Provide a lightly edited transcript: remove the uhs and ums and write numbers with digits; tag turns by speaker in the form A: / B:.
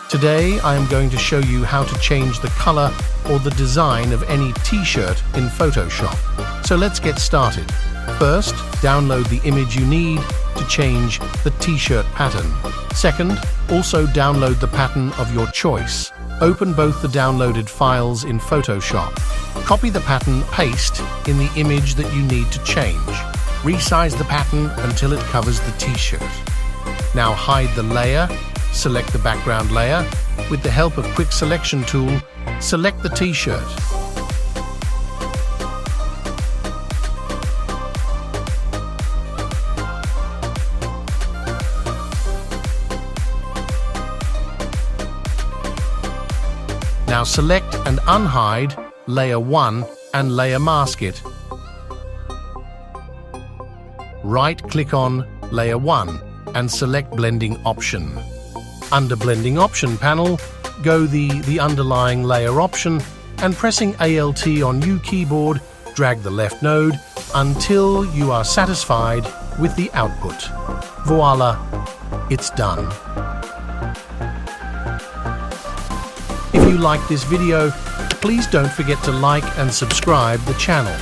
A: Today I am going to show you how to change the color or the design of any t-shirt in Photoshop. So let's get started. First, download the image you need to change the t-shirt pattern. Second, also download the pattern of your choice. Open both the downloaded files in Photoshop. Copy the pattern, paste in the image that you need to change. Resize the pattern until it covers the t-shirt. Now hide the layer. Select the background layer. With the help of Quick Selection tool, select the t-shirt. Now select and unhide Layer 1 and Layer Mask it. Right-click on Layer 1 and select Blending Option. Under Blending Option panel, go the underlying layer option and pressing Alt on U keyboard, drag the left node until you are satisfied with the output. Voila, it's done. If you like this video, please don't forget to like and subscribe the channel.